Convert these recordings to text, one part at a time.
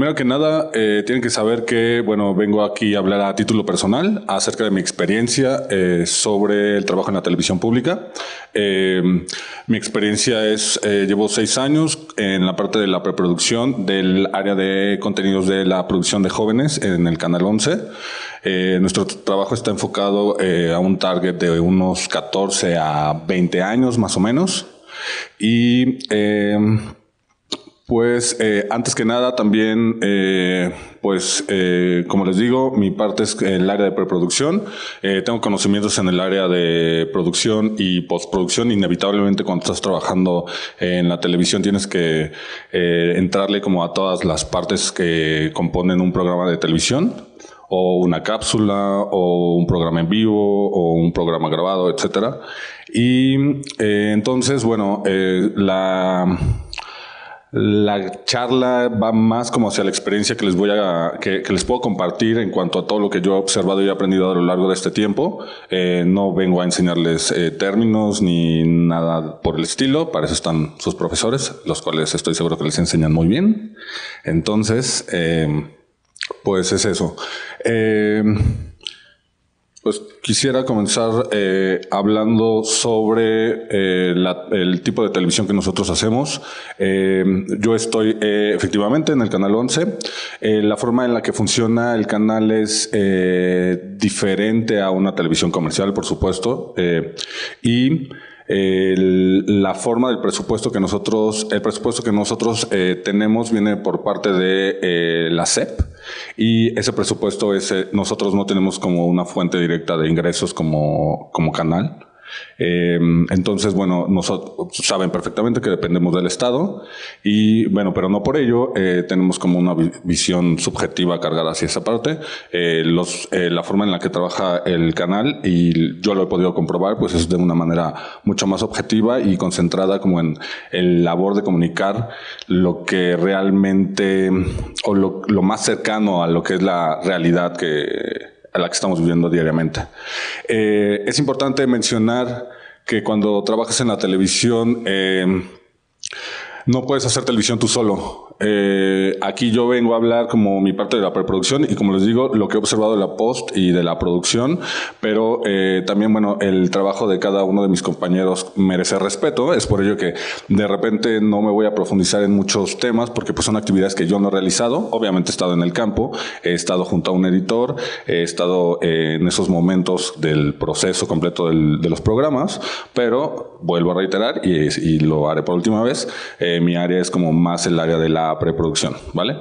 Primero que nada, tienen que saber que, bueno, vengo aquí a hablar a título personal acerca de mi experiencia sobre el trabajo en la televisión pública. Mi experiencia es, llevo 6 años en la parte de la preproducción del área de contenidos de la producción de jóvenes en el Canal 11. Nuestro trabajo está enfocado a un target de unos 14 a 20 años más o menos. Y antes que nada también, como les digo, mi parte es el área de preproducción. Tengo conocimientos en el área de producción y postproducción. Inevitablemente cuando estás trabajando en la televisión tienes que entrarle como a todas las partes que componen un programa de televisión, o una cápsula, o un programa en vivo, o un programa grabado, etcétera. Y entonces, bueno, la charla va más como hacia la experiencia que les puedo compartir en cuanto a todo lo que yo he observado y he aprendido a lo largo de este tiempo. No vengo a enseñarles términos ni nada por el estilo. Para eso están sus profesores, los cuales estoy seguro que les enseñan muy bien. Entonces, pues es eso. Pues quisiera comenzar hablando sobre el tipo de televisión que nosotros hacemos. Yo estoy efectivamente en el Canal 11. La forma en la que funciona el canal es diferente a una televisión comercial, por supuesto. La forma del presupuesto que nosotros, tenemos viene por parte de la SEP, y ese presupuesto nosotros no tenemos como una fuente directa de ingresos como canal. Entonces, bueno, nosotros saben perfectamente que dependemos del Estado y, bueno, pero no por ello tenemos como una visión subjetiva cargada hacia esa parte. La forma en la que trabaja el canal, y yo lo he podido comprobar, pues es de una manera mucho más objetiva y concentrada como en el labor de comunicar lo que realmente, o lo más cercano a lo que es la realidad a la que estamos viviendo diariamente. Es importante mencionar que cuando trabajas en la televisión, no puedes hacer televisión tú solo. Aquí yo vengo a hablar como mi parte de la preproducción y, como les digo, lo que he observado de la post y de la producción, pero también, bueno, el trabajo de cada uno de mis compañeros merece respeto. Es por ello que de repente no me voy a profundizar en muchos temas, porque pues son actividades que yo no he realizado. Obviamente he estado en el campo, he estado junto a un editor, he estado en esos momentos del proceso completo de los programas, pero vuelvo a reiterar y lo haré por última vez, mi área es como más el área de la preproducción, ¿vale?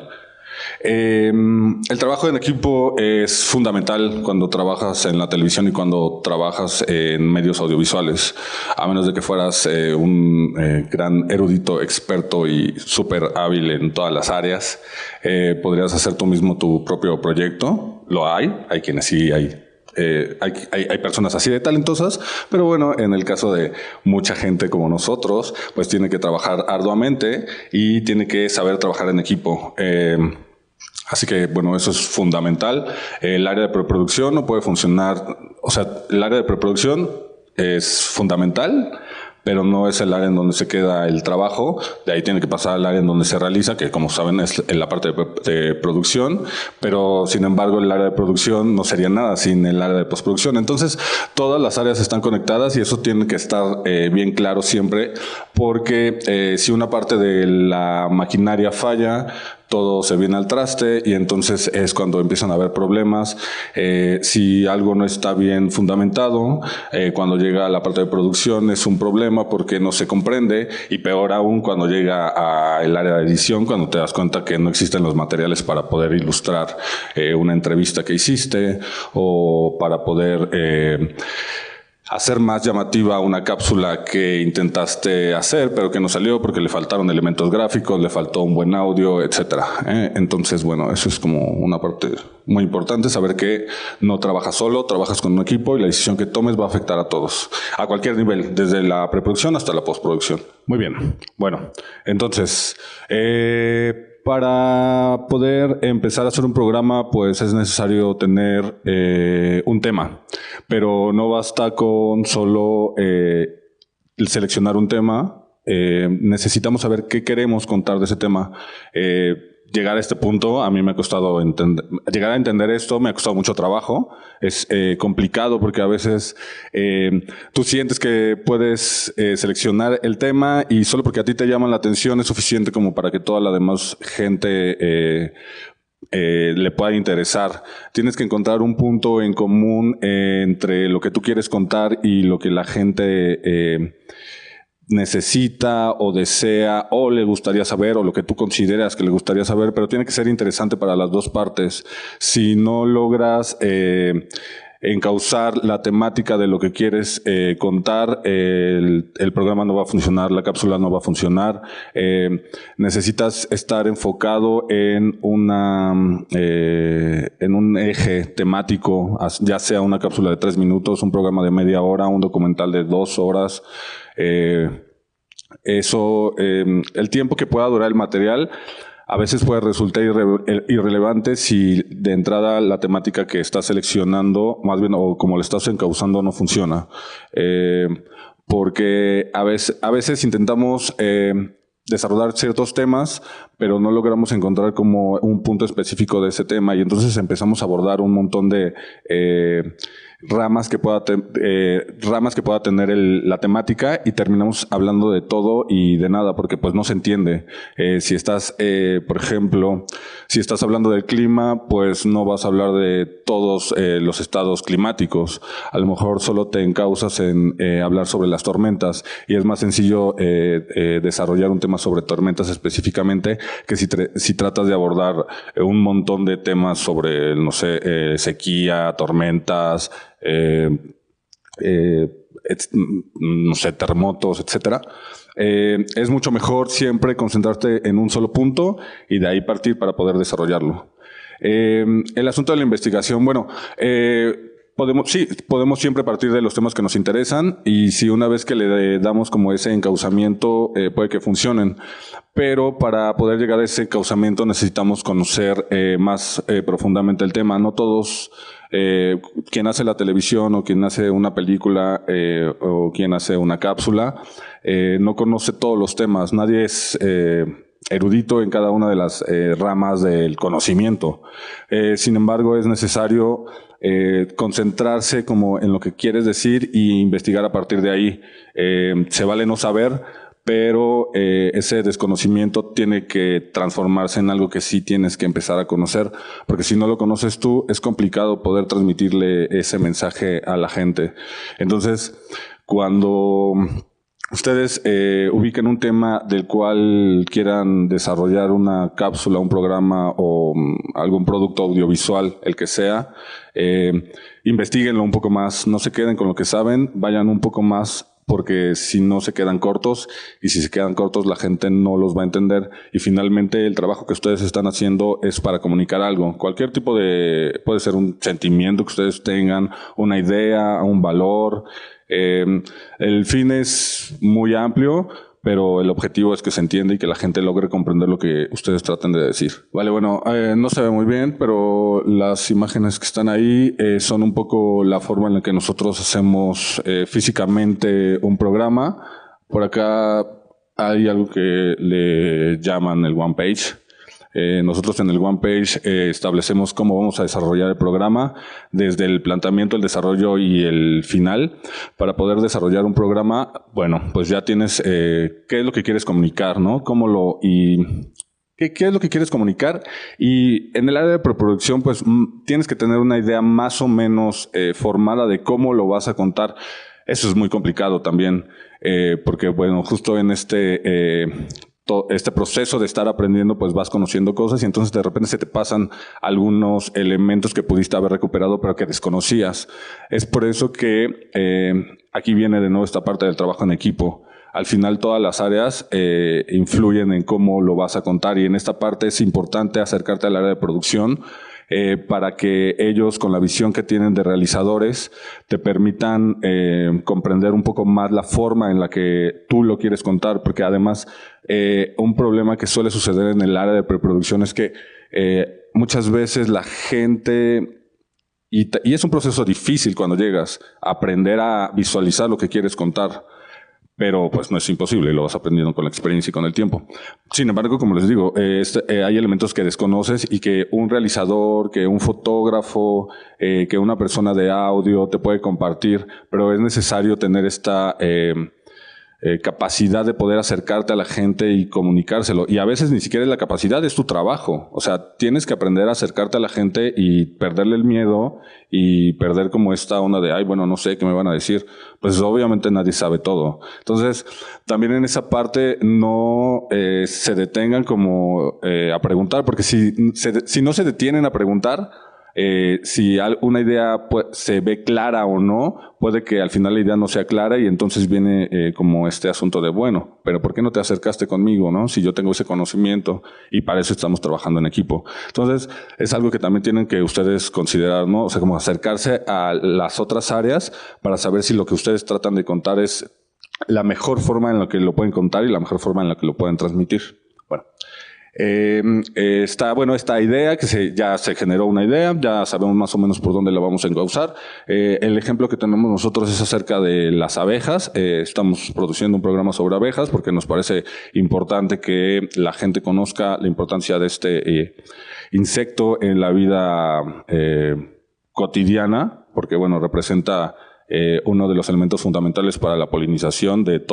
El trabajo en equipo es fundamental cuando trabajas en la televisión y cuando trabajas en medios audiovisuales, a menos de que fueras un gran erudito, experto y súper hábil en todas las áreas. Podrías hacer tú mismo tu propio proyecto. Lo hay quienes sí hay personas así de talentosas, pero bueno, en el caso de mucha gente como nosotros, pues tiene que trabajar arduamente y tiene que saber trabajar en equipo. Así que, bueno, eso es fundamental. El área de preproducción no puede funcionar, o sea, el área de preproducción es fundamental, pero no es el área en donde se queda el trabajo. De ahí tiene que pasar al área en donde se realiza, que, como saben, es en la parte de producción, pero sin embargo el área de producción no sería nada sin el área de postproducción. Entonces todas las áreas están conectadas y eso tiene que estar bien claro siempre, porque si una parte de la maquinaria falla, todo se viene al traste y entonces es cuando empiezan a haber problemas. Si algo no está bien fundamentado, cuando llega a la parte de producción es un problema porque no se comprende, y peor aún cuando llega al área de edición, cuando te das cuenta que no existen los materiales para poder ilustrar una entrevista que hiciste, o para poder hacer más llamativa una cápsula que intentaste hacer pero que no salió porque le faltaron elementos gráficos, le faltó un buen audio, etcétera. Entonces, bueno, eso es como una parte muy importante, saber que no trabajas solo, trabajas con un equipo y la decisión que tomes va a afectar a todos, a cualquier nivel, desde la preproducción hasta la postproducción. Muy bien. Bueno, entonces, para poder empezar a hacer un programa, pues es necesario tener un tema, pero no basta con solo seleccionar un tema. Necesitamos saber qué queremos contar de ese tema. llegar a este punto, a mí me ha costado llegar a entender esto, me ha costado mucho trabajo. Es complicado porque a veces tú sientes que puedes seleccionar el tema y solo porque a ti te llama la atención es suficiente como para que toda la demás gente le pueda interesar. Tienes que encontrar un punto en común entre lo que tú quieres contar y lo que la gente necesita o desea o le gustaría saber o lo que tú consideras que le gustaría saber, pero tiene que ser interesante para las dos partes. Si no logras encauzar la temática de lo que quieres contar, el programa no va a funcionar, la cápsula no va a funcionar. Necesitas estar enfocado en un eje temático, ya sea una cápsula de 3 minutos, un programa de media hora, un documental de 2 horas. El tiempo que pueda durar el material a veces puede resultar irrelevante si de entrada la temática que estás seleccionando, más bien, o como le estás encauzando, no funciona. Porque a veces intentamos desarrollar ciertos temas, pero no logramos encontrar como un punto específico de ese tema y entonces empezamos a abordar un montón de ramas que pueda tener la temática y terminamos hablando de todo y de nada porque pues no se entiende. Si estás, por ejemplo, si estás hablando del clima, pues no vas a hablar de todos los estados climáticos. A lo mejor solo te encauzas en hablar sobre las tormentas y es más sencillo desarrollar un tema sobre tormentas específicamente que si tratas de abordar un montón de temas sobre, no sé, sequía, tormentas, no sé, terremotos, etcétera. Es mucho mejor siempre concentrarte en un solo punto y de ahí partir para poder desarrollarlo. El asunto de la investigación, bueno, podemos siempre partir de los temas que nos interesan y si una vez que le damos como ese encauzamiento puede que funcionen, pero para poder llegar a ese encauzamiento necesitamos conocer más profundamente el tema. No todos, quien hace la televisión o quien hace una película o quien hace una cápsula, no conoce todos los temas. Nadie es erudito en cada una de las ramas del conocimiento. Sin embargo, es necesario concentrarse como en lo que quieres decir y investigar a partir de ahí. Se vale no saber, pero ese desconocimiento tiene que transformarse en algo que sí tienes que empezar a conocer, porque si no lo conoces tú, es complicado poder transmitirle ese mensaje a la gente. Entonces, cuando ustedes ubiquen un tema del cual quieran desarrollar una cápsula, un programa o algún producto audiovisual, el que sea, investíguenlo un poco más, no se queden con lo que saben, vayan un poco más, porque si no se quedan cortos y si se quedan cortos la gente no los va a entender y finalmente el trabajo que ustedes están haciendo es para comunicar algo. Cualquier tipo puede ser un sentimiento que ustedes tengan, una idea, un valor. El fin es muy amplio, pero el objetivo es que se entienda y que la gente logre comprender lo que ustedes tratan de decir. Vale, bueno, no se ve muy bien, pero las imágenes que están ahí son un poco la forma en la que nosotros hacemos físicamente un programa. Por acá hay algo que le llaman el One Page. Nosotros en el One Page establecemos cómo vamos a desarrollar el programa desde el planteamiento, el desarrollo y el final. Para poder desarrollar un programa, bueno, pues ya tienes qué es lo que quieres comunicar, ¿no? ¿Qué es lo que quieres comunicar? Y en el área de preproducción, pues tienes que tener una idea más o menos formada de cómo lo vas a contar. Eso es muy complicado también, porque bueno, justo en este proceso de estar aprendiendo, pues vas conociendo cosas y entonces de repente se te pasan algunos elementos que pudiste haber recuperado pero que desconocías. Es por eso que aquí viene de nuevo esta parte del trabajo en equipo. Al final todas las áreas influyen en cómo lo vas a contar y en esta parte es importante acercarte al área de producción para que ellos, con la visión que tienen de realizadores, te permitan comprender un poco más la forma en la que tú lo quieres contar, porque además un problema que suele suceder en el área de preproducción es que muchas veces la gente, y es un proceso difícil cuando llegas a aprender a visualizar lo que quieres contar, pero pues no es imposible, lo vas aprendiendo con la experiencia y con el tiempo. Sin embargo, como les digo, hay elementos que desconoces y que un realizador, que un fotógrafo, que una persona de audio te puede compartir, pero es necesario tener esta capacidad de poder acercarte a la gente y comunicárselo. Y a veces ni siquiera es la capacidad, es tu trabajo. O sea, tienes que aprender a acercarte a la gente y perderle el miedo y perder como esta onda de, ay, bueno, no sé qué me van a decir. Pues obviamente nadie sabe todo. Entonces, también en esa parte no se detengan como a preguntar, porque si no se detienen a preguntar, si una idea se ve clara o no, puede que al final la idea no sea clara y entonces viene como este asunto de, bueno, pero ¿por qué no te acercaste conmigo, no? Si yo tengo ese conocimiento y para eso estamos trabajando en equipo. Entonces, es algo que también tienen que ustedes considerar, ¿no? O sea, como acercarse a las otras áreas para saber si lo que ustedes tratan de contar es la mejor forma en la que lo pueden contar y la mejor forma en la que lo pueden transmitir. Bueno. Esta idea que ya se generó una idea, ya sabemos más o menos por dónde la vamos a encauzar. El ejemplo que tenemos nosotros es acerca de las abejas. Estamos produciendo un programa sobre abejas porque nos parece importante que la gente conozca la importancia de este insecto en la vida cotidiana, porque bueno, representa uno de los elementos fundamentales para la polinización de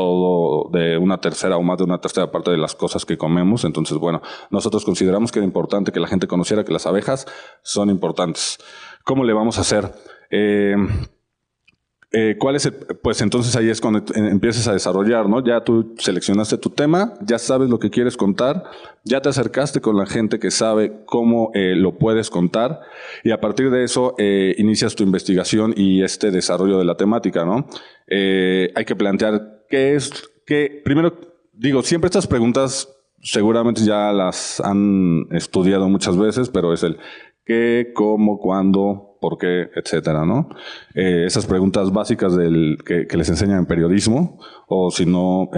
una tercera o más de una tercera parte de las cosas que comemos. Entonces, bueno, nosotros consideramos que era importante que la gente conociera que las abejas son importantes. ¿Cómo le vamos a hacer? Pues entonces ahí es cuando empiezas a desarrollar, ¿no? Ya tú seleccionaste tu tema, ya sabes lo que quieres contar, ya te acercaste con la gente que sabe cómo lo puedes contar y a partir de eso inicias tu investigación y este desarrollo de la temática, ¿no? Hay que plantear primero digo, siempre estas preguntas seguramente ya las han estudiado muchas veces, pero es el qué, cómo, cuándo, por qué, etcétera, ¿no? Esas preguntas básicas que les enseñan en periodismo o si no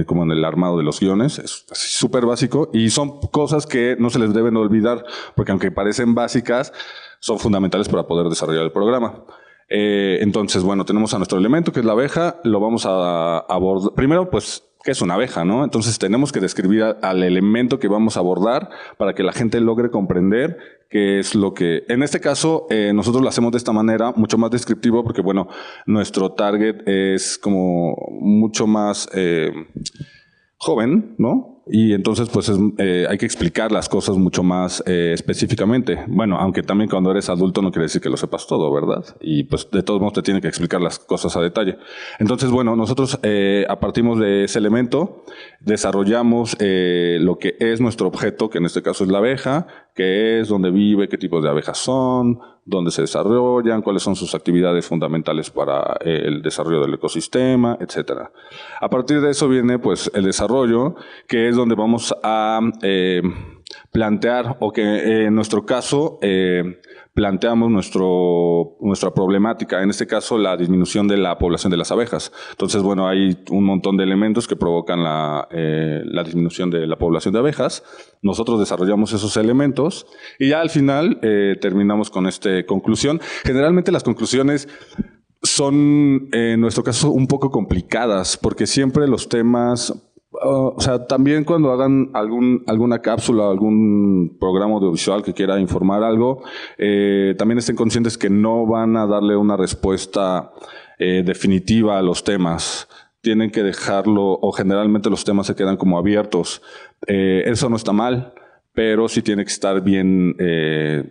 como en el armado de los guiones, es súper básico y son cosas que no se les deben olvidar porque aunque parecen básicas, son fundamentales para poder desarrollar el programa. Entonces, bueno, tenemos a nuestro elemento que es la abeja, lo vamos a abordar. Primero, pues, ¿qué es una abeja, no? Entonces tenemos que describir al elemento que vamos a abordar para que la gente logre comprender qué es lo que... En este caso, nosotros lo hacemos de esta manera, mucho más descriptivo, porque bueno, nuestro target es como mucho más joven, ¿no? Y entonces pues hay que explicar las cosas mucho más específicamente. Bueno, aunque también cuando eres adulto no quiere decir que lo sepas todo, ¿verdad? Y pues de todos modos te tienen que explicar las cosas a detalle. Entonces, bueno, nosotros a partir de ese elemento desarrollamos lo que es nuestro objeto, que en este caso es la abeja, qué es, dónde vive, qué tipos de abejas son, dónde se desarrollan, cuáles son sus actividades fundamentales para el desarrollo del ecosistema, etcétera. A partir de eso viene pues el desarrollo, que es donde vamos a plantear, o que en nuestro caso planteamos nuestra problemática, en este caso la disminución de la población de las abejas. Entonces, bueno, hay un montón de elementos que provocan la disminución de la población de abejas. Nosotros desarrollamos esos elementos y ya al final terminamos con esta conclusión. Generalmente las conclusiones son, en nuestro caso, un poco complicadas porque siempre los temas... o sea, también cuando hagan alguna cápsula, algún programa audiovisual que quiera informar algo, también estén conscientes que no van a darle una respuesta definitiva a los temas. Tienen que dejarlo, o generalmente los temas se quedan como abiertos. Eso no está mal, pero sí tiene que estar bien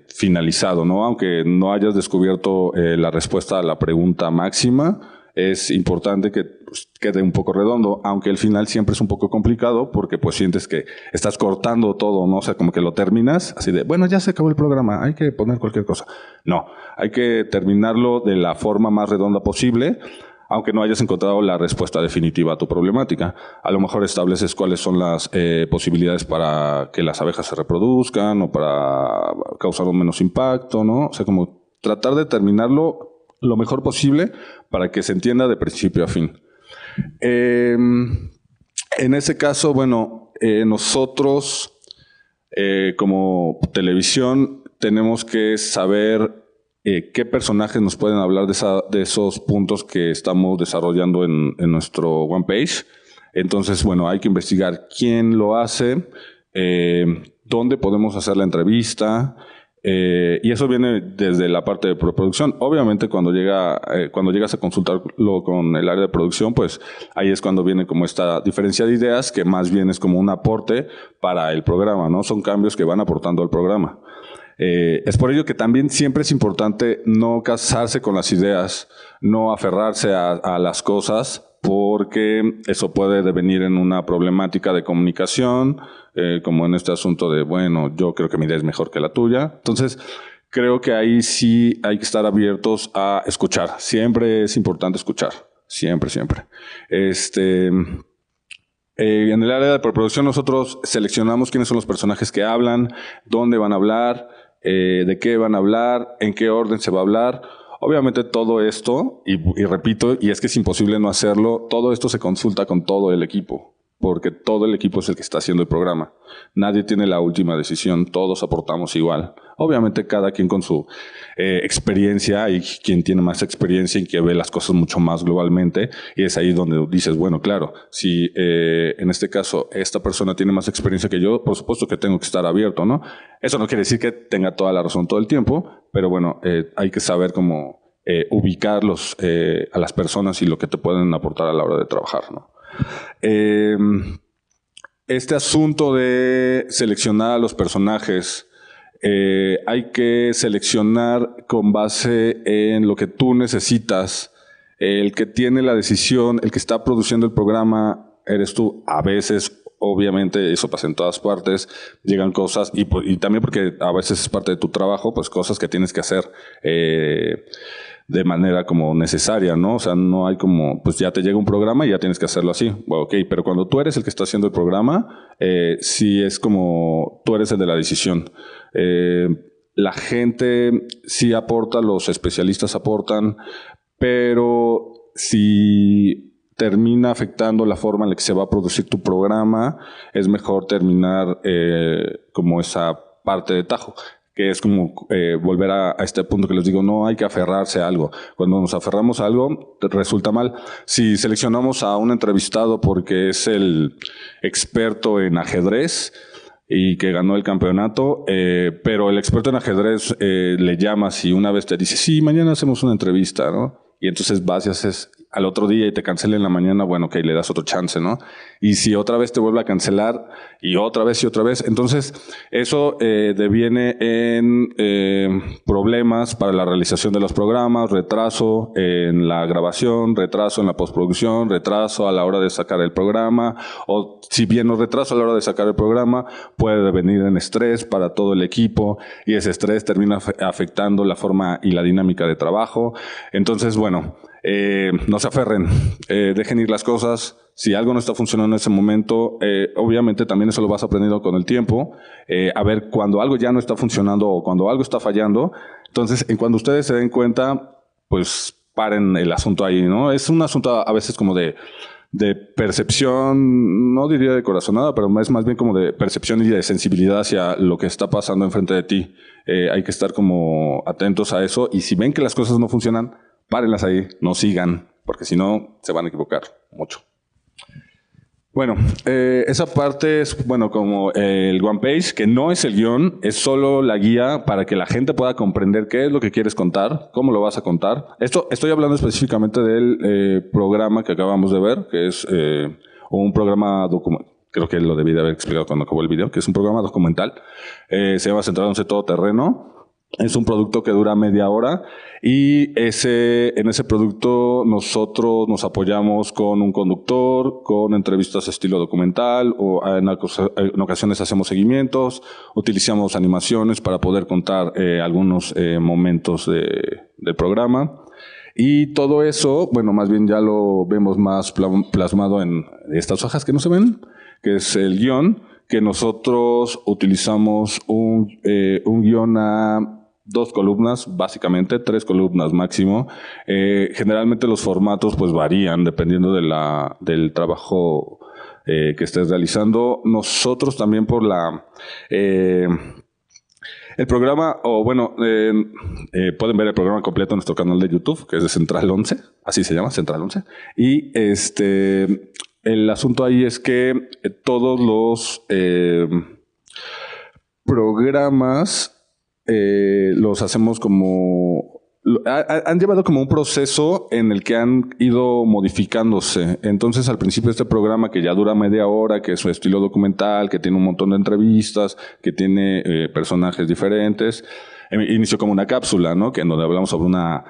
finalizado, ¿no? Aunque no hayas descubierto la respuesta a la pregunta máxima, es importante que pues, quede un poco redondo, aunque el final siempre es un poco complicado porque pues sientes que estás cortando todo, ¿no? O sea, como que lo terminas así de, bueno, ya se acabó el programa, hay que poner cualquier cosa. No, hay que terminarlo de la forma más redonda posible, aunque no hayas encontrado la respuesta definitiva a tu problemática. A lo mejor estableces cuáles son las posibilidades para que las abejas se reproduzcan o para causar un menos impacto, ¿no? O sea, como tratar de terminarlo lo mejor posible para que se entienda de principio a fin. En ese caso, bueno, nosotros como televisión tenemos que saber qué personajes nos pueden hablar de esos puntos que estamos desarrollando en nuestro one page. Entonces, bueno, hay que investigar quién lo hace, dónde podemos hacer la entrevista, y eso viene desde la parte de preproducción. Obviamente, cuando llegas a consultarlo con el área de producción, pues ahí es cuando viene como esta diferencia de ideas, que más bien es como un aporte para el programa, ¿no? Son cambios que van aportando al programa. Es por ello que también siempre es importante no casarse con las ideas, no aferrarse a las cosas, porque eso puede devenir en una problemática de comunicación, como en este asunto de, bueno, yo creo que mi idea es mejor que la tuya. Entonces, creo que ahí sí hay que estar abiertos a escuchar. Siempre es importante escuchar. Siempre, siempre. En el área de preproducción nosotros seleccionamos quiénes son los personajes que hablan, dónde van a hablar, de qué van a hablar, en qué orden se va a hablar. Obviamente todo esto, y repito, y es que es imposible no hacerlo, todo esto se consulta con todo el equipo, porque todo el equipo es el que está haciendo el programa. Nadie tiene la última decisión, todos aportamos igual. Obviamente cada quien con su experiencia, y quien tiene más experiencia y que ve las cosas mucho más globalmente, y es ahí donde dices, bueno, claro, si en este caso esta persona tiene más experiencia que yo, por supuesto que tengo que estar abierto, ¿no? Eso no quiere decir que tenga toda la razón todo el tiempo, pero bueno, hay que saber cómo ubicarlos a las personas y lo que te pueden aportar a la hora de trabajar, ¿no? Este asunto de seleccionar a los personajes, hay que seleccionar con base en lo que tú necesitas. El que tiene la decisión, el que está produciendo el programa, eres tú. A veces, obviamente, eso pasa en todas partes, llegan cosas, y también porque a veces es parte de tu trabajo, pues cosas que tienes que hacer de manera como necesaria, ¿no? O sea, no hay como, pues ya te llega un programa y ya tienes que hacerlo así. Bueno, ok, pero cuando tú eres el que está haciendo el programa, sí es como tú eres el de la decisión. La gente sí aporta, los especialistas aportan, pero si termina afectando la forma en la que se va a producir tu programa, es mejor terminar como esa parte de tajo, que es como volver a este punto que les digo, no hay que aferrarse a algo. Cuando nos aferramos a algo, resulta mal. Si seleccionamos a un entrevistado porque es el experto en ajedrez y que ganó el campeonato, pero el experto en ajedrez le llamas y una vez te dice, sí, mañana hacemos una entrevista, ¿no? Y entonces vas y haces al otro día y te cancela en la mañana, bueno, ok, le das otro chance, ¿no? Y si otra vez te vuelve a cancelar y otra vez, entonces eso deviene en problemas para la realización de los programas, retraso en la grabación, retraso en la postproducción, retraso a la hora de sacar el programa, o si bien no retraso a la hora de sacar el programa, puede devenir en estrés para todo el equipo y ese estrés termina afectando la forma y la dinámica de trabajo. Entonces, bueno, no se aferren, dejen ir las cosas. Si algo no está funcionando en ese momento, obviamente también eso lo vas aprendiendo con el tiempo, a ver cuando algo ya no está funcionando o cuando algo está fallando. Entonces, en cuando ustedes se den cuenta, pues paren el asunto ahí, ¿no? Es un asunto a veces como de percepción, no diría de corazonada, pero es más bien como de percepción y de sensibilidad hacia lo que está pasando enfrente de ti. Hay que estar como atentos a eso, y si ven que las cosas no funcionan, párenlas ahí, no sigan, porque si no se van a equivocar mucho. Bueno, esa parte es, bueno, como el one page, que no es el guión, es solo la guía para que la gente pueda comprender qué es lo que quieres contar, cómo lo vas a contar. Estoy hablando específicamente del programa que acabamos de ver, que es un programa documental. Creo que lo debí de haber explicado cuando acabó el video, que es un programa documental. Se llama Centrándose Todoterreno. Es un producto que dura media hora y en ese producto nosotros nos apoyamos con un conductor, con entrevistas estilo documental, o en ocasiones hacemos seguimientos, utilizamos animaciones para poder contar algunos momentos del programa. Y todo eso, bueno, más bien ya lo vemos más plasmado en estas hojas que no se ven, que es el guión, que nosotros utilizamos un guión a 2 columnas, básicamente 3 columnas máximo. Generalmente los formatos pues varían dependiendo del trabajo que estés realizando. Nosotros también por El programa, pueden ver el programa completo en nuestro canal de YouTube, que es de Central 11, así se llama, Central 11. Y el asunto ahí es que todos los programas los hacemos como... Han llevado como un proceso en el que han ido modificándose. Entonces, al principio este programa que ya dura media hora, que es su estilo documental, que tiene un montón de entrevistas, que tiene personajes diferentes, inició como una cápsula, ¿no? Que en donde hablamos sobre una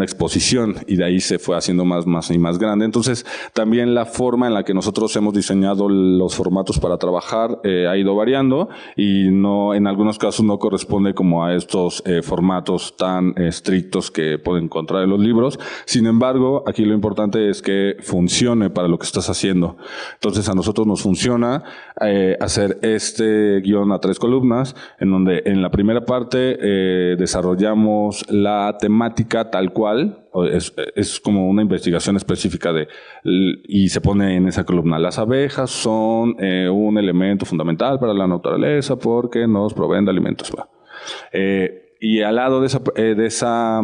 exposición, y de ahí se fue haciendo más y más grande. Entonces, también la forma en la que nosotros hemos diseñado los formatos para trabajar ha ido variando, y no, en algunos casos no corresponde como a estos formatos tan estrictos que pueden encontrar en los libros. Sin embargo, aquí lo importante es que funcione para lo que estás haciendo. Entonces, a nosotros nos funciona hacer este guión a 3 columnas, en donde en la primera parte desarrollamos la temática tal cual, es como una investigación específica y se pone en esa columna: las abejas son un elemento fundamental para la naturaleza porque nos proveen de alimentos. Y al lado de esa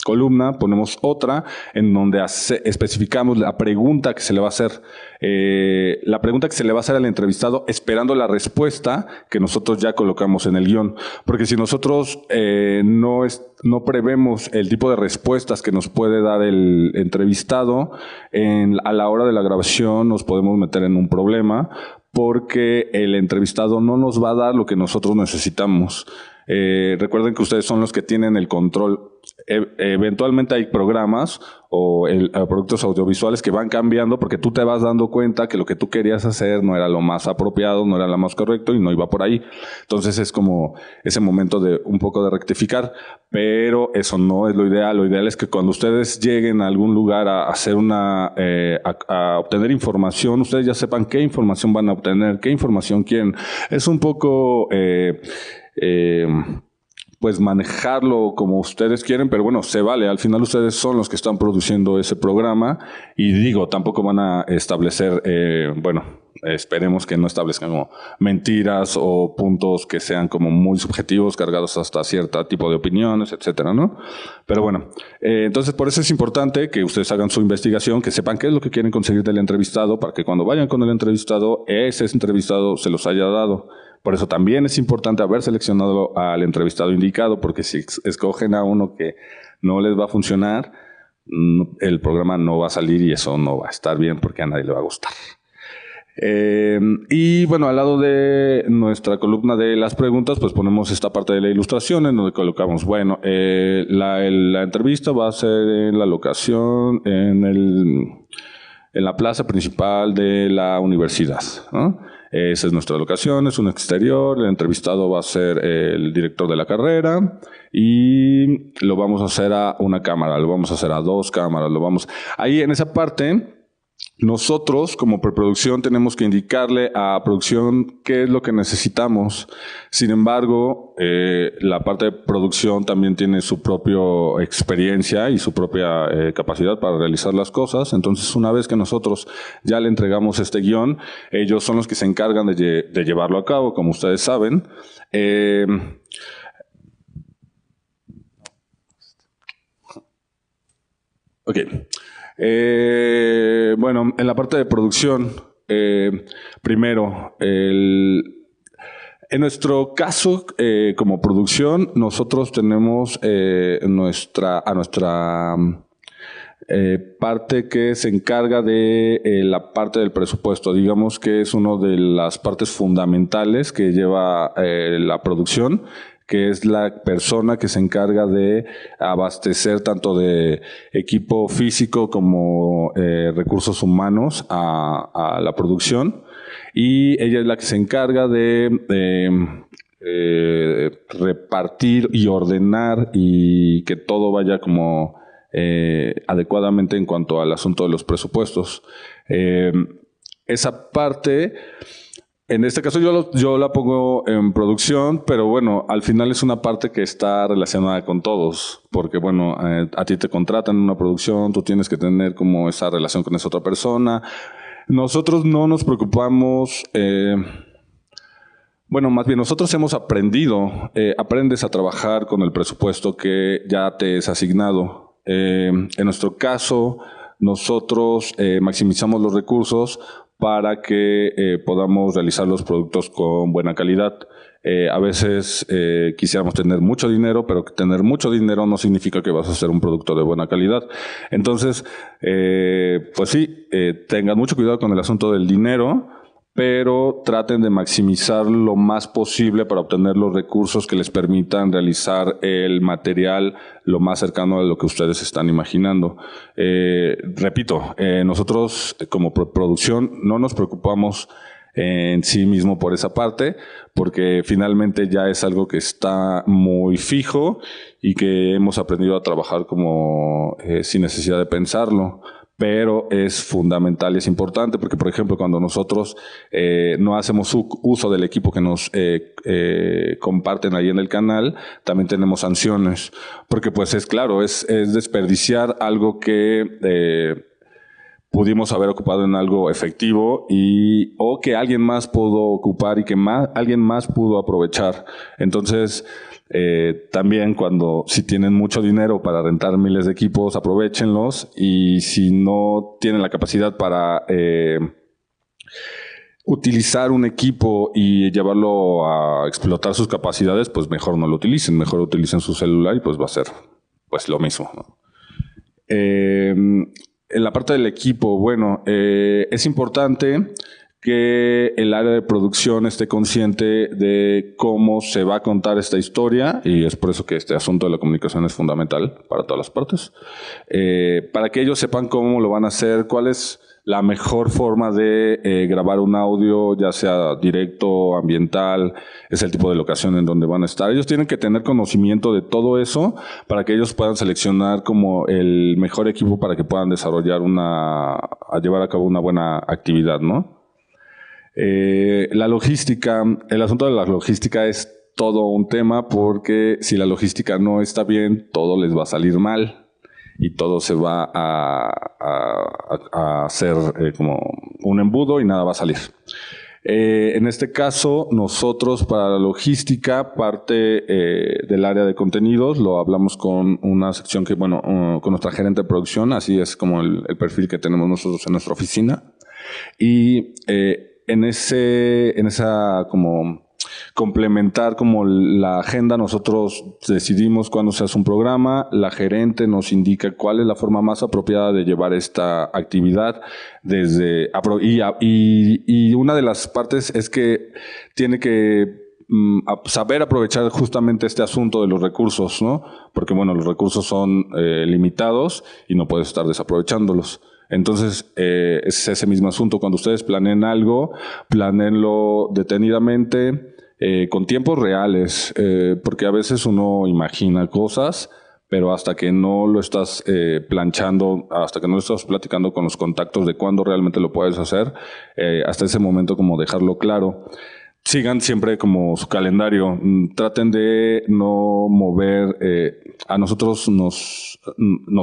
columna ponemos otra en donde especificamos la pregunta que se le va a hacer. La pregunta que se le va a hacer al entrevistado, esperando la respuesta que nosotros ya colocamos en el guión. Porque si nosotros no prevemos el tipo de respuestas que nos puede dar el entrevistado, a la hora de la grabación nos podemos meter en un problema, porque el entrevistado no nos va a dar lo que nosotros necesitamos. Recuerden que ustedes son los que tienen el control. Eventualmente hay programas o productos audiovisuales que van cambiando porque tú te vas dando cuenta que lo que tú querías hacer no era lo más apropiado, no era lo más correcto y no iba por ahí. Entonces es como ese momento de un poco de rectificar, pero eso no es lo ideal. Lo ideal es que cuando ustedes lleguen a algún lugar a hacer a obtener información, ustedes ya sepan qué información van a obtener, qué información quieren. Es un poco pues manejarlo como ustedes quieren, pero bueno, se vale. Al final ustedes son los que están produciendo ese programa, y digo, tampoco van a establecer, esperemos que no establezcan como mentiras o puntos que sean como muy subjetivos, cargados hasta cierto tipo de opiniones, etcétera, ¿no? Pero bueno, entonces por eso es importante que ustedes hagan su investigación, que sepan qué es lo que quieren conseguir del entrevistado, para que cuando vayan con el entrevistado, ese entrevistado se los haya dado. Por eso también es importante haber seleccionado al entrevistado indicado, porque si escogen a uno que no les va a funcionar, el programa no va a salir y eso no va a estar bien porque a nadie le va a gustar. Y bueno, al lado de nuestra columna de las preguntas, pues ponemos esta parte de la ilustración en donde colocamos, la entrevista va a ser en la locación, en la plaza principal de la universidad, ¿no? Esa es nuestra locación, es un exterior. El entrevistado va a ser el director de la carrera y lo vamos a hacer a una cámara, lo vamos a hacer a 2 cámaras, ahí en esa parte. Nosotros, como preproducción, tenemos que indicarle a producción qué es lo que necesitamos. Sin embargo, la parte de producción también tiene su propia experiencia y su propia capacidad para realizar las cosas. Entonces, una vez que nosotros ya le entregamos este guión, ellos son los que se encargan de llevarlo a cabo, como ustedes saben. Ok. En la parte de producción, primero, en nuestro caso, como producción, nosotros tenemos nuestra parte que se encarga de la parte del presupuesto. Digamos que es una de las partes fundamentales que lleva la producción, que es la persona que se encarga de abastecer tanto de equipo físico como recursos humanos a la producción. Y ella es la que se encarga de repartir y ordenar y que todo vaya como adecuadamente en cuanto al asunto de los presupuestos. Esa parte... En este caso yo la pongo en producción, pero bueno, al final es una parte que está relacionada con todos, porque bueno, a ti te contratan en una producción, tú tienes que tener como esa relación con esa otra persona. Nosotros no nos preocupamos Bueno, más bien nosotros hemos aprendido, aprendes a trabajar con el presupuesto que ya te es asignado. En nuestro caso, nosotros maximizamos los recursos para que podamos realizar los productos con buena calidad. A veces quisiéramos tener mucho dinero, pero tener mucho dinero no significa que vas a hacer un producto de buena calidad. Entonces, pues sí, tengan mucho cuidado con el asunto del dinero, pero traten de maximizar lo más posible para obtener los recursos que les permitan realizar el material lo más cercano a lo que ustedes están imaginando. Repito, nosotros como producción no nos preocupamos en sí mismo por esa parte, porque finalmente ya es algo que está muy fijo y que hemos aprendido a trabajar como sin necesidad de pensarlo. Pero es fundamental y es importante porque, por ejemplo, cuando nosotros no hacemos uso del equipo que nos comparten ahí en el canal, también tenemos sanciones. Porque pues es claro, es desperdiciar algo que pudimos haber ocupado en algo efectivo o que alguien más pudo ocupar y que alguien más pudo aprovechar. Entonces, también si tienen mucho dinero para rentar miles de equipos, aprovéchenlos, y si no tienen la capacidad para utilizar un equipo y llevarlo a explotar sus capacidades, pues mejor no lo utilicen, mejor utilicen su celular y pues va a ser pues lo mismo, ¿no? En la parte del equipo, bueno, es importante que el área de producción esté consciente de cómo se va a contar esta historia, y es por eso que este asunto de la comunicación es fundamental para todas las partes, para que ellos sepan cómo lo van a hacer, cuál es la mejor forma de grabar un audio, ya sea directo, ambiental, es el tipo de locación en donde van a estar. Ellos tienen que tener conocimiento de todo eso para que ellos puedan seleccionar como el mejor equipo para que puedan desarrollar llevar a cabo una buena actividad, ¿no? La logística, el asunto de la logística es todo un tema, porque si la logística no está bien, todo les va a salir mal y todo se va a hacer como un embudo y nada va a salir. En este caso, nosotros para la logística, parte del área de contenidos, lo hablamos con una sección que, bueno, con nuestra gerente de producción, así es como el perfil que tenemos nosotros en nuestra oficina. Y en esa como complementar como la agenda, nosotros decidimos cuándo se hace un programa, la gerente nos indica cuál es la forma más apropiada de llevar esta actividad y una de las partes es que tiene que saber aprovechar justamente este asunto de los recursos, ¿no? Porque bueno, los recursos son limitados y no puedes estar desaprovechándolos. Entonces, es ese mismo asunto. Cuando ustedes planeen algo, planeenlo detenidamente, con tiempos reales, porque a veces uno imagina cosas, pero hasta que no lo estás planchando, hasta que no lo estás platicando con los contactos de cuándo realmente lo puedes hacer, hasta ese momento como dejarlo claro. Sigan siempre como su calendario, traten de no mover, a nosotros nos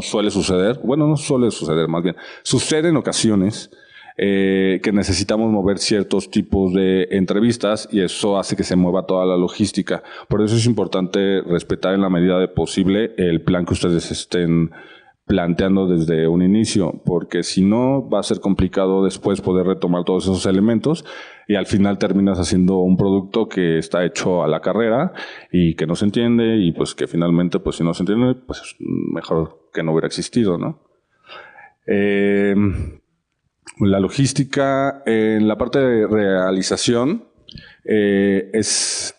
suele suceder, bueno, no suele suceder, más bien, sucede en ocasiones que necesitamos mover ciertos tipos de entrevistas y eso hace que se mueva toda la logística. Por eso es importante respetar en la medida de posible el plan que ustedes estén planteando desde un inicio, porque si no va a ser complicado después poder retomar todos esos elementos y al final terminas haciendo un producto que está hecho a la carrera y que no se entiende, y pues que finalmente pues si no se entiende pues mejor que no hubiera existido, ¿no? La logística en la parte de realización es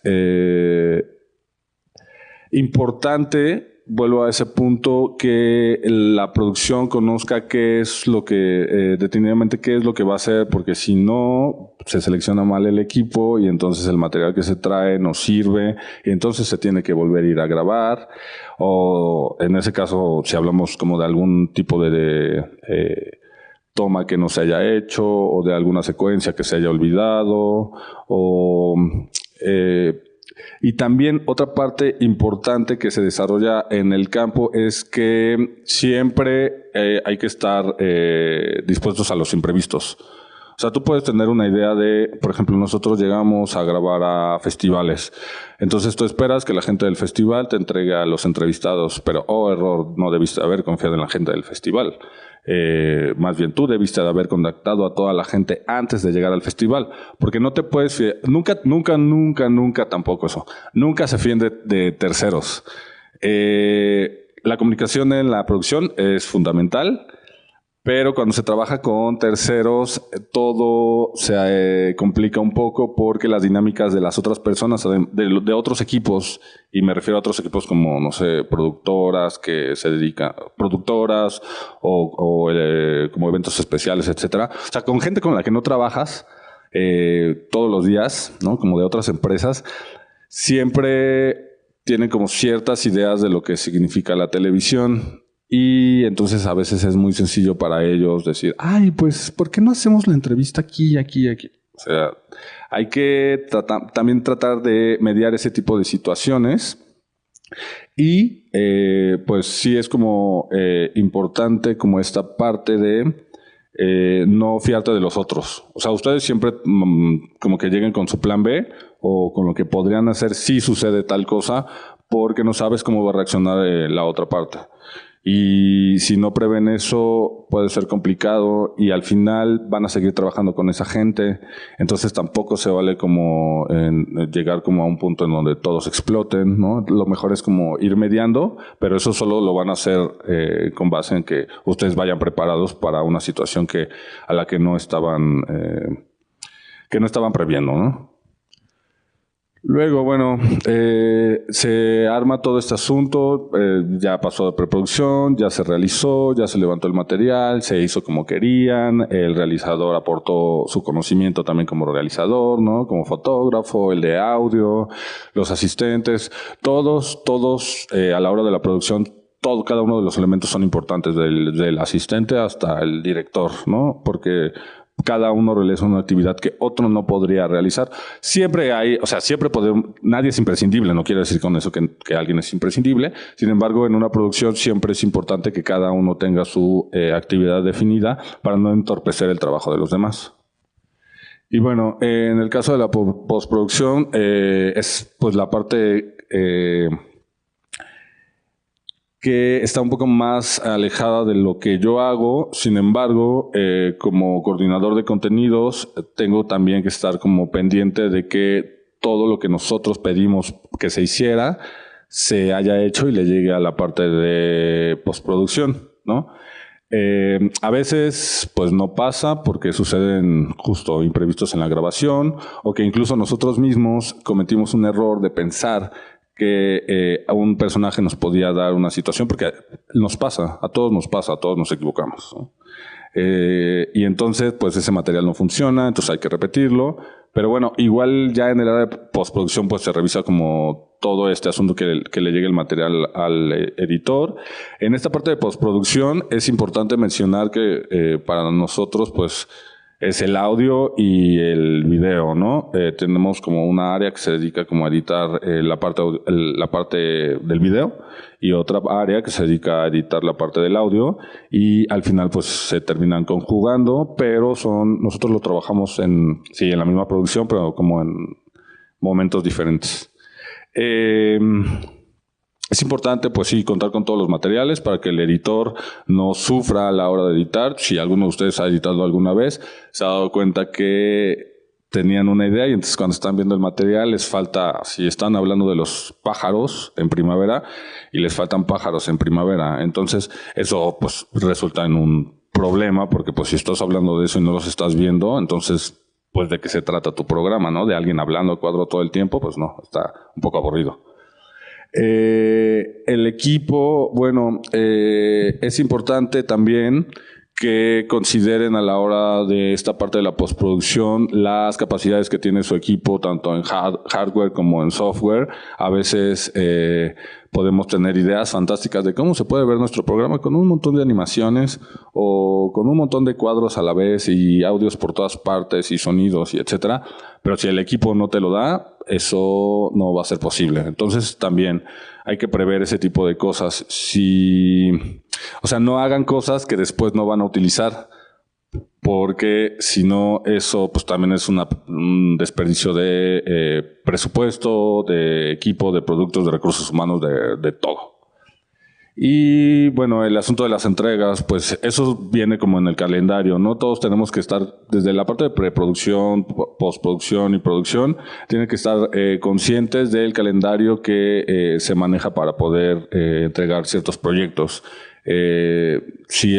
importante. Vuelvo a ese punto, que la producción conozca qué es lo que, detenidamente qué es lo que va a hacer, porque si no, se selecciona mal el equipo y entonces el material que se trae no sirve y entonces se tiene que volver a ir a grabar, o en ese caso, si hablamos como de algún tipo de toma que no se haya hecho o de alguna secuencia que se haya olvidado y también otra parte importante que se desarrolla en el campo es que siempre hay que estar dispuestos a los imprevistos. O sea, tú puedes tener una idea de, por ejemplo, nosotros llegamos a grabar a festivales. Entonces tú esperas que la gente del festival te entregue a los entrevistados, pero, error, no debiste haber confiado en la gente del festival. Más bien tú debiste de haber contactado a toda la gente antes de llegar al festival, porque no te puedes nunca tampoco eso, nunca se fíen de terceros. La comunicación en la producción es fundamental, pero cuando se trabaja con terceros, todo se complica un poco porque las dinámicas de las otras personas, de otros equipos, y me refiero a otros equipos como, no sé, productoras que se dedican, productoras o como eventos especiales, etcétera. O sea, con gente con la que no trabajas todos los días, ¿no? Como de otras empresas, siempre tienen como ciertas ideas de lo que significa la televisión. Y entonces a veces es muy sencillo para ellos decir, ay, pues, ¿por qué no hacemos la entrevista aquí, aquí, aquí? O sea, hay que también tratar de mediar ese tipo de situaciones. Y pues sí es como importante como esta parte de no fiarte de los otros. O sea, ustedes siempre como que lleguen con su plan B o con lo que podrían hacer si sucede tal cosa, porque no sabes cómo va a reaccionar la otra parte. Y si no prevén eso, puede ser complicado y al final van a seguir trabajando con esa gente. Entonces tampoco se vale como llegar como a un punto en donde todos exploten, ¿no? Lo mejor es como ir mediando, pero eso solo lo van a hacer con base en que ustedes vayan preparados para una situación a la que no estaban previendo, ¿no? Luego, bueno, se arma todo este asunto, ya pasó de preproducción, ya se realizó, ya se levantó el material, se hizo como querían, el realizador aportó su conocimiento también como realizador, ¿no? Como fotógrafo, el de audio, los asistentes, todos a la hora de la producción, cada uno de los elementos son importantes, del asistente hasta el director, ¿no? Porque cada uno realiza una actividad que otro no podría realizar. Siempre hay, o sea, nadie es imprescindible, no quiere decir con eso que alguien es imprescindible. Sin embargo, en una producción siempre es importante que cada uno tenga su actividad definida para no entorpecer el trabajo de los demás. Y bueno, en el caso de la postproducción, es pues la parte que está un poco más alejada de lo que yo hago. Sin embargo, como coordinador de contenidos, tengo también que estar como pendiente de que todo lo que nosotros pedimos que se hiciera se haya hecho y le llegue a la parte de postproducción, ¿no? A veces pues no pasa porque suceden justo imprevistos en la grabación o que incluso nosotros mismos cometimos un error de pensar que a un personaje nos podía dar una situación, porque nos pasa, a todos nos equivocamos, ¿no? Y entonces pues ese material no funciona, entonces hay que repetirlo, pero bueno, igual ya en el área de postproducción pues se revisa como todo este asunto que le llegue el material al editor. En esta parte de postproducción es importante mencionar que para nosotros pues es el audio y el video, ¿no? Tenemos como una área que se dedica como a editar la parte del video y otra área que se dedica a editar la parte del audio y al final pues se terminan conjugando, pero nosotros lo trabajamos en la misma producción, pero como en momentos diferentes. Es importante, pues sí, contar con todos los materiales para que el editor no sufra a la hora de editar. Si alguno de ustedes ha editado alguna vez, se ha dado cuenta que tenían una idea y entonces cuando están viendo el material les falta, si están hablando de los pájaros en primavera y les faltan pájaros en primavera, entonces eso pues resulta en un problema porque pues si estás hablando de eso y no los estás viendo, entonces pues de qué se trata tu programa, ¿no? De alguien hablando a cuadro todo el tiempo, pues no, está un poco aburrido. El equipo, bueno, es importante también que consideren a la hora de esta parte de la postproducción las capacidades que tiene su equipo, tanto en hardware como en software. A veces podemos tener ideas fantásticas de cómo se puede ver nuestro programa con un montón de animaciones o con un montón de cuadros a la vez y audios por todas partes y sonidos y etcétera. Pero si el equipo no te lo da, eso no va a ser posible. Entonces también hay que prever ese tipo de cosas. O sea, no hagan cosas que después no van a utilizar. porque si no, eso pues también es un desperdicio de presupuesto, de equipo, de productos, de recursos humanos, de todo. Y bueno, el asunto de las entregas, pues eso viene como en el calendario, ¿no? Todos tenemos que estar, desde la parte de preproducción, postproducción y producción, tienen que estar conscientes del calendario que se maneja para poder entregar ciertos proyectos. Si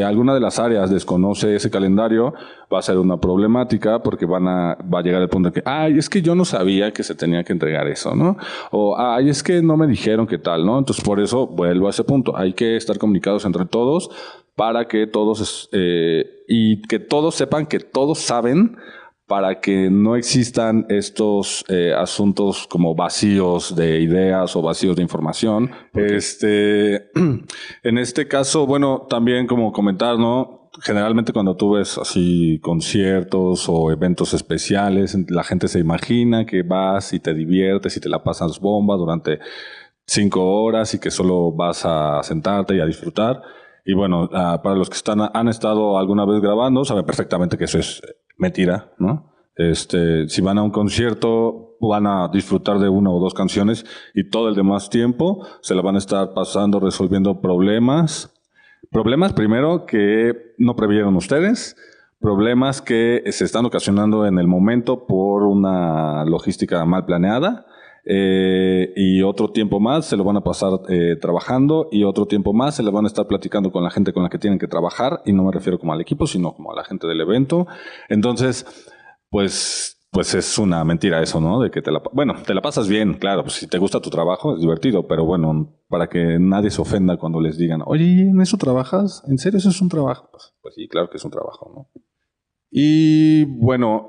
alguna de las áreas desconoce ese calendario, va a ser una problemática porque va a llegar el punto de que, ay, es que yo no sabía que se tenía que entregar eso, ¿no? O, ay, es que no me dijeron qué tal, ¿no? Entonces, por eso vuelvo a ese punto. Hay que estar comunicados entre todos para que todos, y que todos sepan que todos saben, para que no existan estos asuntos como vacíos de ideas o vacíos de información. En este caso, bueno, también como comentar, ¿no? Generalmente cuando tú ves así conciertos o eventos especiales, la gente se imagina que vas y te diviertes y te la pasas bomba durante 5 horas y que solo vas a sentarte y a disfrutar. Y bueno, para los que han estado alguna vez grabando, saben perfectamente que eso es mentira, ¿no? Si van a un concierto, van a disfrutar de 1 o 2 canciones y todo el demás tiempo se la van a estar pasando resolviendo problemas. Problemas primero que no previeron ustedes, problemas que se están ocasionando en el momento por una logística mal planeada. Y otro tiempo más se lo van a pasar trabajando y otro tiempo más se lo van a estar platicando con la gente con la que tienen que trabajar, y no me refiero como al equipo, sino como a la gente del evento. Entonces, pues es una mentira eso, ¿no? De que te la pasas bien, claro, pues si te gusta tu trabajo es divertido, pero bueno, para que nadie se ofenda cuando les digan, oye, ¿en eso trabajas? ¿En serio eso es un trabajo? Pues sí, claro que es un trabajo, ¿no? Y bueno,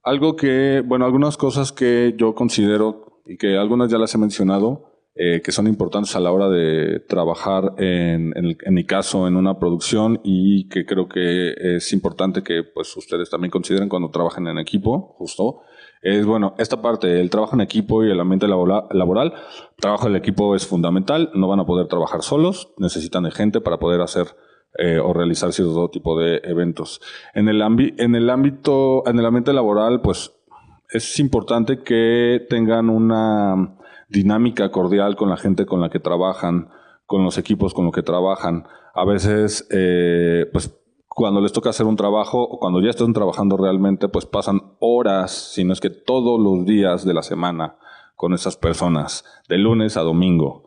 algunas cosas que yo considero y que algunas ya las he mencionado, que son importantes a la hora de trabajar en mi caso, en una producción, y que creo que es importante que pues ustedes también consideren cuando trabajen en equipo, justo, es bueno, esta parte, el trabajo en equipo y el ambiente laboral, trabajo en equipo es fundamental, no van a poder trabajar solos, necesitan de gente para poder hacer o realizar cierto tipo de eventos. En el ambiente laboral, pues es importante que tengan una dinámica cordial con la gente con la que trabajan, con los equipos con los que trabajan. A veces, pues cuando les toca hacer un trabajo o cuando ya están trabajando realmente, pues pasan horas, si no es que todos los días de la semana con esas personas, de lunes a domingo.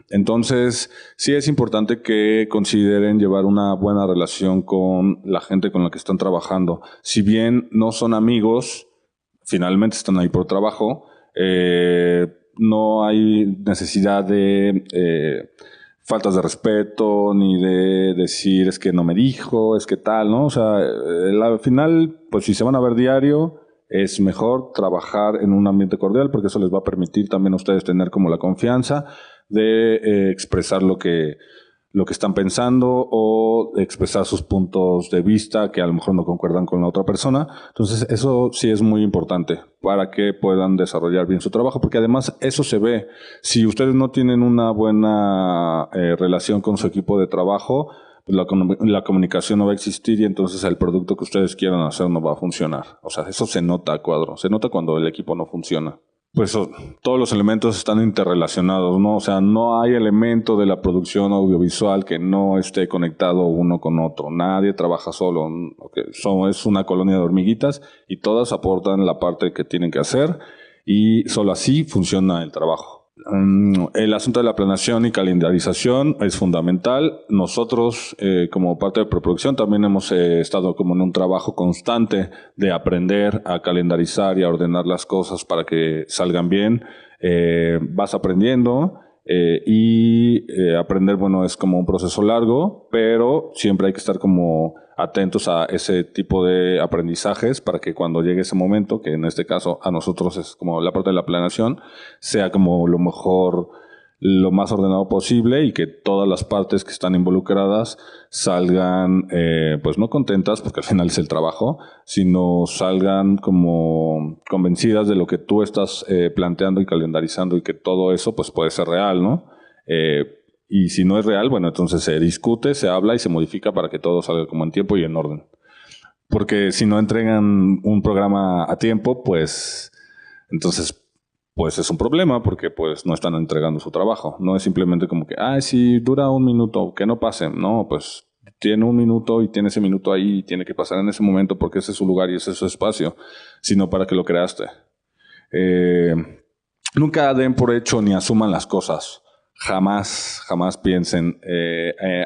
Entonces, sí es importante que consideren llevar una buena relación con la gente con la que están trabajando. Si bien no son amigos, finalmente están ahí por trabajo, no hay necesidad de faltas de respeto, ni de decir es que no me dijo, es que tal, ¿no? O sea, al final, pues si se van a ver diario, es mejor trabajar en un ambiente cordial, porque eso les va a permitir también a ustedes tener como la confianza de expresar lo que están pensando o expresar sus puntos de vista que a lo mejor no concuerdan con la otra persona. Entonces, eso sí es muy importante para que puedan desarrollar bien su trabajo, porque además eso se ve. Si ustedes no tienen una buena relación con su equipo de trabajo, la comunicación no va a existir y entonces el producto que ustedes quieran hacer no va a funcionar. O sea, eso se nota a cuadro. Se nota cuando el equipo no funciona. Pues todos los elementos están interrelacionados, ¿no? O sea, no hay elemento de la producción audiovisual que no esté conectado uno con otro. Nadie trabaja solo. Es una colonia de hormiguitas y todas aportan la parte que tienen que hacer y solo así funciona el trabajo. El asunto de la planeación y calendarización es fundamental. Nosotros, como parte de preproducción, también hemos estado como en un trabajo constante de aprender a calendarizar y a ordenar las cosas para que salgan bien. Vas aprendiendo y aprender, bueno, es como un proceso largo, pero siempre hay que estar como atentos a ese tipo de aprendizajes para que cuando llegue ese momento, que en este caso a nosotros es como la parte de la planeación, sea como lo mejor, lo más ordenado posible y que todas las partes que están involucradas salgan, pues no contentas, porque al final es el trabajo, sino salgan como convencidas de lo que tú estás planteando y calendarizando y que todo eso pues puede ser real, ¿no? Y si no es real, bueno, entonces se discute, se habla y se modifica para que todo salga como en tiempo y en orden. Porque si no entregan un programa a tiempo, pues entonces pues es un problema porque pues no están entregando su trabajo. No es simplemente como que, si dura un minuto, que no pase. No, pues tiene un minuto y tiene ese minuto ahí y tiene que pasar en ese momento porque ese es su lugar y ese es su espacio, sino para que lo creaste. Nunca den por hecho ni asuman las cosas. Jamás piensen.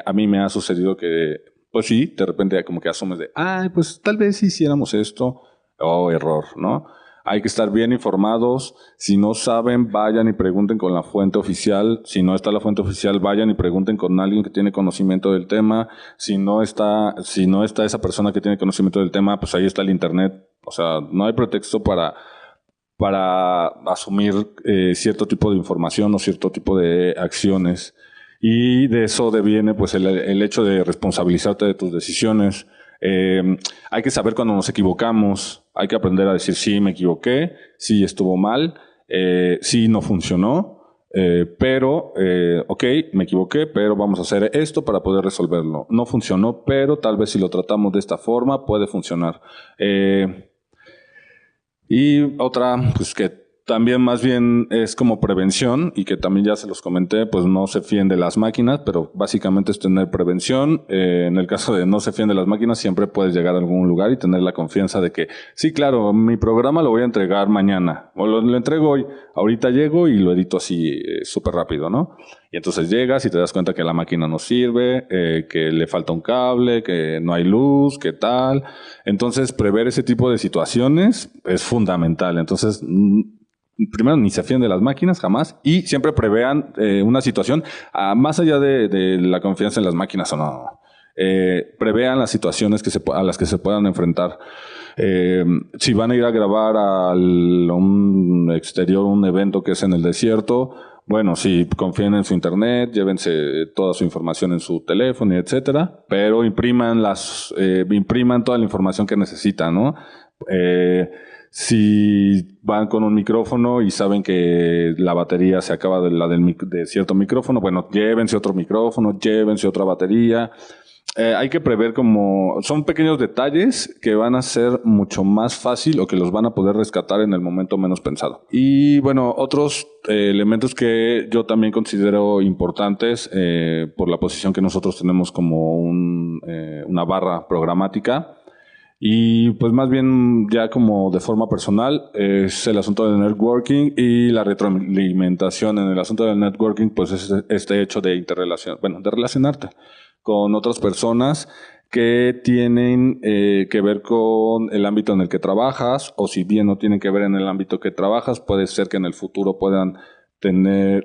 A mí me ha sucedido que, pues sí, de repente como que asumes de, pues tal vez si hiciéramos esto. Oh, error, ¿no? Hay que estar bien informados. Si no saben, vayan y pregunten con la fuente oficial. Si no está la fuente oficial, vayan y pregunten con alguien que tiene conocimiento del tema. Si no está esa persona que tiene conocimiento del tema, pues ahí está el internet. O sea, no hay pretexto para asumir cierto tipo de información o cierto tipo de acciones. Y de eso deviene pues el hecho de responsabilizarte de tus decisiones. Hay que saber cuando nos equivocamos, hay que aprender a decir sí, me equivoqué, sí, estuvo mal, sí, no funcionó, pero, ok, me equivoqué, pero vamos a hacer esto para poder resolverlo. No funcionó, pero tal vez si lo tratamos de esta forma puede funcionar. Y otra, pues que también más bien es como prevención y que también ya se los comenté, pues no se fíen de las máquinas, pero básicamente es tener prevención. En el caso de no se fíen de las máquinas, siempre puedes llegar a algún lugar y tener la confianza de que, sí, claro, mi programa lo voy a entregar mañana, o lo entrego hoy, ahorita llego y lo edito así súper rápido, ¿no? Y entonces llegas y te das cuenta que la máquina no sirve, que le falta un cable, que no hay luz, que tal. Entonces, prever ese tipo de situaciones es fundamental. Entonces, primero, ni se fíen de las máquinas, jamás, y siempre prevean una situación, más allá de la confianza en las máquinas o no, prevean las situaciones a las que se puedan enfrentar. Si van a ir a grabar a un exterior, un evento que es en el desierto, bueno, sí, confíen en su internet, llévense toda su información en su teléfono, etcétera, pero impriman toda la información que necesitan, ¿no? Si van con un micrófono y saben que la batería se acaba de cierto micrófono, bueno, llévense otro micrófono, llévense otra batería. Hay que prever son pequeños detalles que van a ser mucho más fácil o que los van a poder rescatar en el momento menos pensado. Y bueno, otros elementos que yo también considero importantes por la posición que nosotros tenemos como una barra programática. Y pues más bien ya como de forma personal es el asunto del networking y la retroalimentación. En el asunto del networking pues es este hecho de de relacionarte con otras personas que tienen que ver con el ámbito en el que trabajas, o si bien no tienen que ver en el ámbito que trabajas, puede ser que en el futuro puedan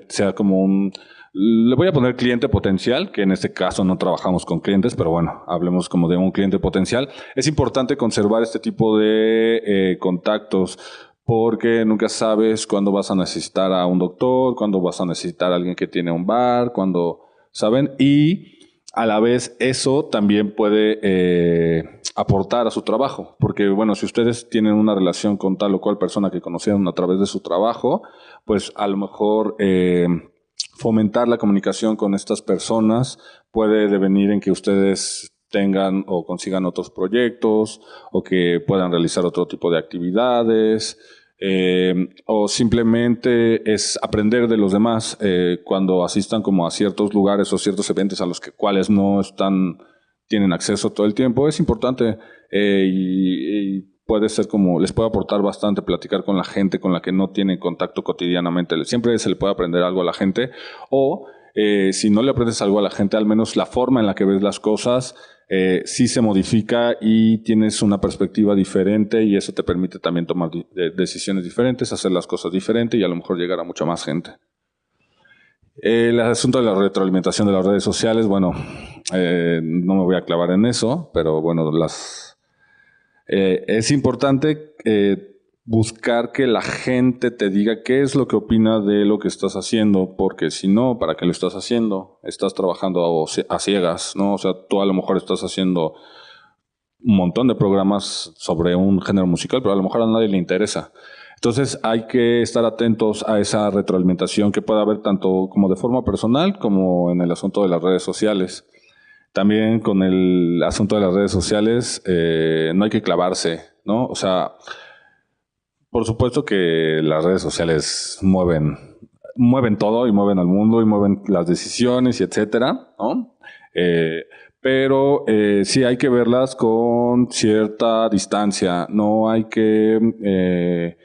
sea como le voy a poner cliente potencial, que en este caso no trabajamos con clientes, pero bueno, hablemos como de un cliente potencial. Es importante conservar este tipo de contactos, porque nunca sabes cuándo vas a necesitar a un doctor, cuándo vas a necesitar a alguien que tiene un bar, ¿saben? Y a la vez eso también puede aportar a su trabajo, porque bueno, si ustedes tienen una relación con tal o cual persona que conocieron a través de su trabajo, pues a lo mejor fomentar la comunicación con estas personas puede devenir en que ustedes tengan o consigan otros proyectos o que puedan realizar otro tipo de actividades. O simplemente es aprender de los demás cuando asistan como a ciertos lugares o ciertos eventos a los cuales no tienen acceso todo el tiempo. Es importante y puede ser les puede aportar bastante platicar con la gente con la que no tienen contacto cotidianamente. Siempre se le puede aprender algo a la gente, o si no le aprendes algo a la gente, al menos la forma en la que ves las cosas sí se modifica y tienes una perspectiva diferente, y eso te permite también tomar decisiones diferentes, hacer las cosas diferentes y a lo mejor llegar a mucha más gente. El asunto de la retroalimentación de las redes sociales, bueno, no me voy a clavar en eso, pero bueno, es importante buscar que la gente te diga qué es lo que opina de lo que estás haciendo, porque si no, ¿para qué lo estás haciendo? Estás trabajando a ciegas, ¿no? O sea, tú a lo mejor estás haciendo un montón de programas sobre un género musical, pero a lo mejor a nadie le interesa. Entonces hay que estar atentos a esa retroalimentación que puede haber tanto como de forma personal como en el asunto de las redes sociales. También con el asunto de las redes sociales no hay que clavarse, ¿no? O sea, por supuesto que las redes sociales mueven todo y mueven al mundo y mueven las decisiones y etcétera, ¿no? Pero sí hay que verlas con cierta distancia, no hay que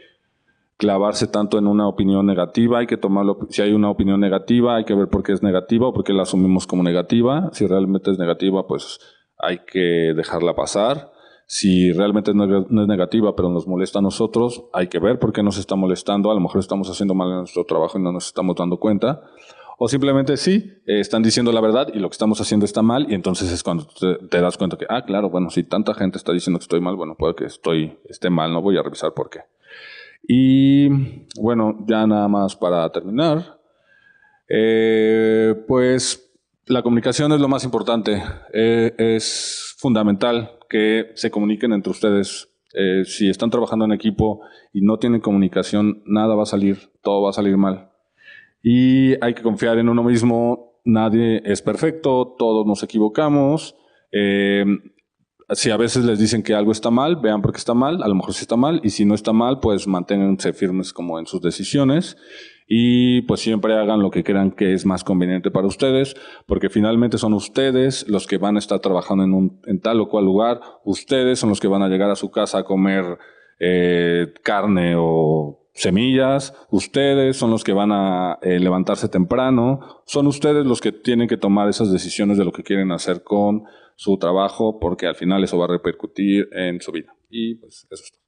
clavarse tanto en una opinión negativa, hay que tomarlo, si hay una opinión negativa, hay que ver por qué es negativa o por qué la asumimos como negativa. Si realmente es negativa, pues hay que dejarla pasar. Si realmente no es negativa, pero nos molesta a nosotros, hay que ver por qué nos está molestando. A lo mejor estamos haciendo mal en nuestro trabajo y no nos estamos dando cuenta. O simplemente sí, están diciendo la verdad y lo que estamos haciendo está mal, y entonces es cuando te das cuenta que, claro, bueno, si tanta gente está diciendo que estoy mal, bueno, puede que esté mal, no voy a revisar por qué. Y bueno, ya nada más para terminar, pues la comunicación es lo más importante. Es fundamental que se comuniquen entre ustedes. Si están trabajando en equipo y no tienen comunicación, nada va a salir, todo va a salir mal. Y hay que confiar en uno mismo. Nadie es perfecto, todos nos equivocamos. Si a veces les dicen que algo está mal, vean por qué está mal, a lo mejor sí está mal, y si no está mal, pues manténganse firmes como en sus decisiones y pues siempre hagan lo que crean que es más conveniente para ustedes, porque finalmente son ustedes los que van a estar trabajando en tal o cual lugar, ustedes son los que van a llegar a su casa a comer carne o semillas, ustedes son los que van a levantarse temprano, son ustedes los que tienen que tomar esas decisiones de lo que quieren hacer con su trabajo, porque al final eso va a repercutir en su vida. Y pues eso es todo.